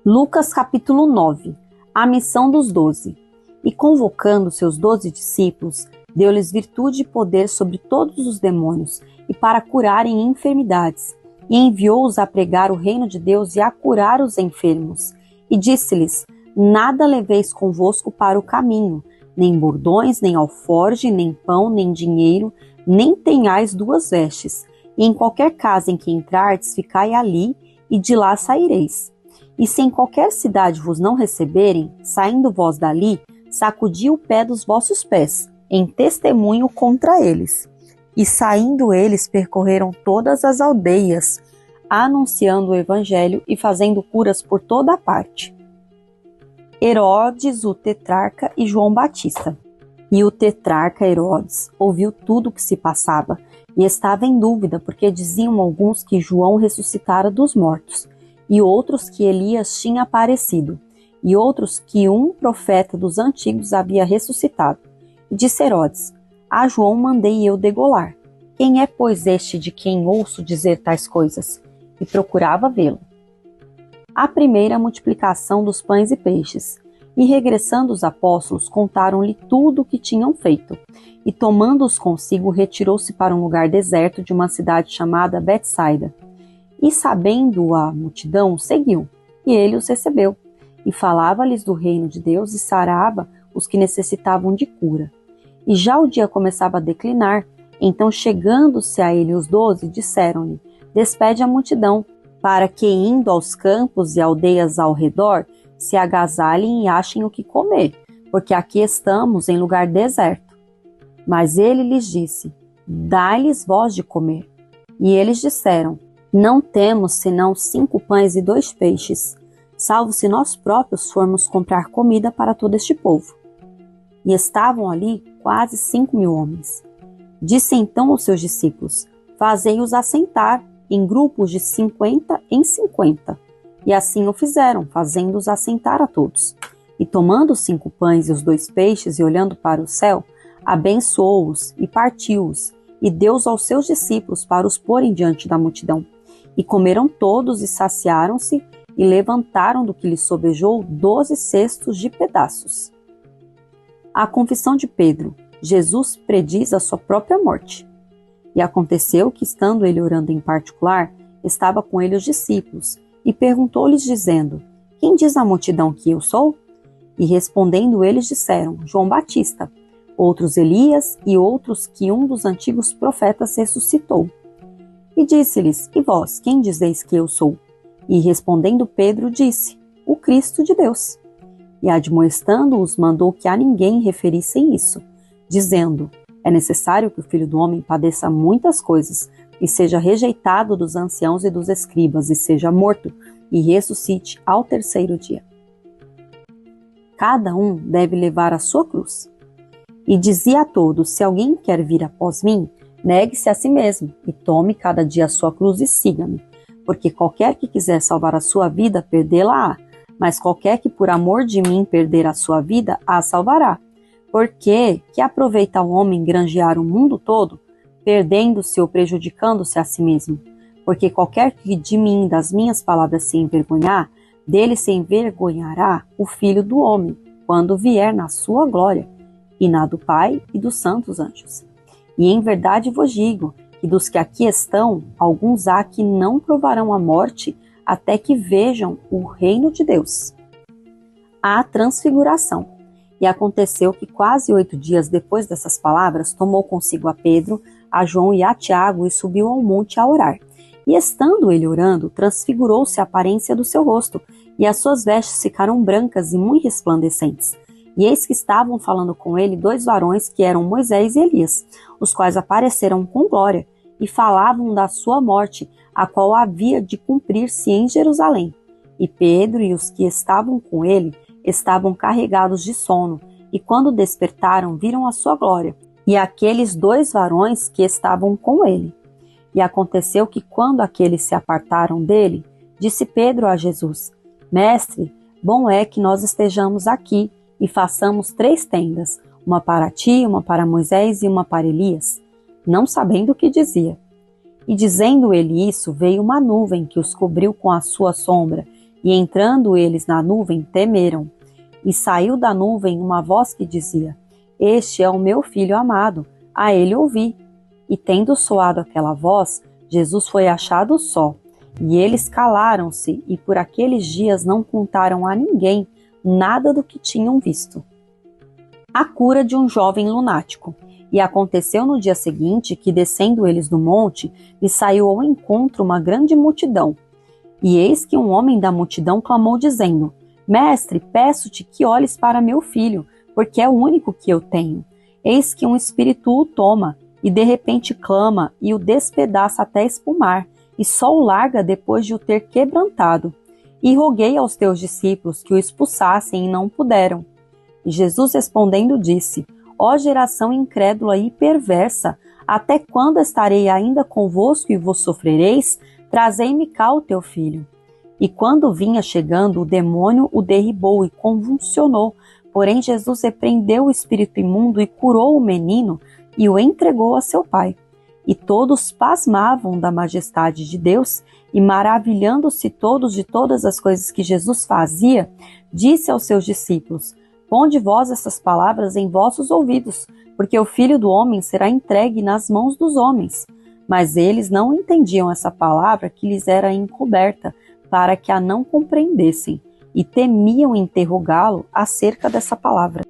Lucas capítulo 9. A missão dos 12. E convocando seus 12 discípulos, deu-lhes virtude e poder sobre todos os demônios, e para curarem enfermidades, e enviou-os a pregar o reino de Deus e a curar os enfermos. E disse-lhes: nada leveis convosco para o caminho, nem bordões, nem alforge, nem pão, nem dinheiro, nem tenhais duas vestes. E em qualquer casa em que entrardes, ficai ali, e de lá saireis. E se em qualquer cidade vos não receberem, saindo vós dali, sacudi o pé dos vossos pés, em testemunho contra eles. E saindo eles, percorreram todas as aldeias, anunciando o evangelho e fazendo curas por toda a parte. Herodes, o tetrarca, e João Batista. E o tetrarca Herodes ouviu tudo o que se passava, e estava em dúvida, porque diziam alguns que João ressuscitara dos mortos, e outros que Elias tinha aparecido, e outros que um profeta dos antigos havia ressuscitado. E disse Herodes: a João mandei eu degolar. Quem é, pois, este de quem ouço dizer tais coisas? E procurava vê-lo. A primeira multiplicação dos pães e peixes. E regressando os apóstolos, contaram-lhe tudo o que tinham feito. E tomando-os consigo, retirou-se para um lugar deserto de uma cidade chamada Betsaida. E sabendo a multidão, seguiu, e ele os recebeu, e falava-lhes do reino de Deus e sarava os que necessitavam de cura. E já o dia começava a declinar, então chegando-se a ele os 12, disseram-lhe: despede a multidão, para que indo aos campos e aldeias ao redor, se agasalhem e achem o que comer, porque aqui estamos em lugar deserto. Mas ele lhes disse: dai-lhes vós de comer. E eles disseram: não temos senão 5 pães e 2 peixes, salvo se nós próprios formos comprar comida para todo este povo. E estavam ali quase 5.000 homens. Disse então aos seus discípulos: fazei-os assentar em grupos de 50 em 50. E assim o fizeram, fazendo-os assentar a todos. E tomando os 5 pães e os 2 peixes, e olhando para o céu, abençoou-os e partiu-os, e deu-os aos seus discípulos para os porem diante da multidão. E comeram todos e saciaram-se, e levantaram do que lhes sobejou 12 cestos de pedaços. A confissão de Pedro. Jesus prediz a sua própria morte. E aconteceu que, estando ele orando em particular, estava com ele os discípulos, e perguntou-lhes dizendo: quem diz a multidão que eu sou? E respondendo eles disseram: João Batista, outros Elias, e outros que um dos antigos profetas ressuscitou. E disse-lhes: e vós, quem dizeis que eu sou? E respondendo Pedro disse: o Cristo de Deus. E admoestando-os, mandou que a ninguém referissem isso, dizendo: é necessário que o Filho do Homem padeça muitas coisas, e seja rejeitado dos anciãos e dos escribas, e seja morto, e ressuscite ao 3º dia. Cada um deve levar a sua cruz. E dizia a todos: se alguém quer vir após mim, negue-se a si mesmo, e tome cada dia a sua cruz e siga-me. Porque qualquer que quiser salvar a sua vida, perdê-la-á. Mas qualquer que por amor de mim perder a sua vida, a salvará. Porque que aproveita o homem granjear o mundo todo, perdendo-se ou prejudicando-se a si mesmo? Porque qualquer que de mim, das minhas palavras, se envergonhar, dele se envergonhará o Filho do Homem, quando vier na sua glória, e na do Pai e dos santos anjos. E em verdade vos digo, que dos que aqui estão, alguns há que não provarão a morte, até que vejam o reino de Deus. A transfiguração. E aconteceu que quase 8 dias depois dessas palavras, tomou consigo a Pedro, a João e a Tiago, e subiu ao monte a orar. E estando ele orando, transfigurou-se a aparência do seu rosto, e as suas vestes ficaram brancas e muito resplandecentes. E eis que estavam falando com ele 2 varões que eram Moisés e Elias, os quais apareceram com glória, e falavam da sua morte, a qual havia de cumprir-se em Jerusalém. E Pedro e os que estavam com ele estavam carregados de sono, e quando despertaram, viram a sua glória, e aqueles 2 varões que estavam com ele. E aconteceu que, quando aqueles se apartaram dele, disse Pedro a Jesus: Mestre, bom é que nós estejamos aqui, e façamos 3 tendas, uma para ti, uma para Moisés e uma para Elias, não sabendo o que dizia. E dizendo ele isso, veio uma nuvem que os cobriu com a sua sombra, E entrando eles na nuvem, temeram. E saiu da nuvem uma voz que dizia: Este é o meu filho amado, a ele ouvi. E tendo soado aquela voz, Jesus foi achado só. E eles calaram-se e por aqueles dias não contaram a ninguém nada do que tinham visto. A cura de um jovem lunático. E aconteceu no dia seguinte que, descendo eles do monte, lhes saiu ao encontro uma grande multidão. E eis que um homem da multidão clamou, dizendo: Mestre, peço-te que olhes para meu filho, porque é o único que eu tenho. Eis que um espírito o toma, e de repente clama, e o despedaça até espumar, e só o larga depois de o ter quebrantado. E roguei aos teus discípulos que o expulsassem, e não puderam. E Jesus respondendo disse: Ó geração incrédula e perversa, até quando estarei ainda convosco e vos sofrereis? Trazei-me cá o teu filho. E quando vinha chegando, o demônio o derribou e convulsionou. Porém Jesus repreendeu o espírito imundo e curou o menino e o entregou a seu pai. E todos pasmavam da majestade de Deus, e maravilhando-se todos de todas as coisas que Jesus fazia, disse aos seus discípulos: Ponde vós essas palavras em vossos ouvidos, porque o Filho do Homem será entregue nas mãos dos homens. Mas eles não entendiam essa palavra que lhes era encoberta, para que a não compreendessem, e temiam interrogá-lo acerca dessa palavra.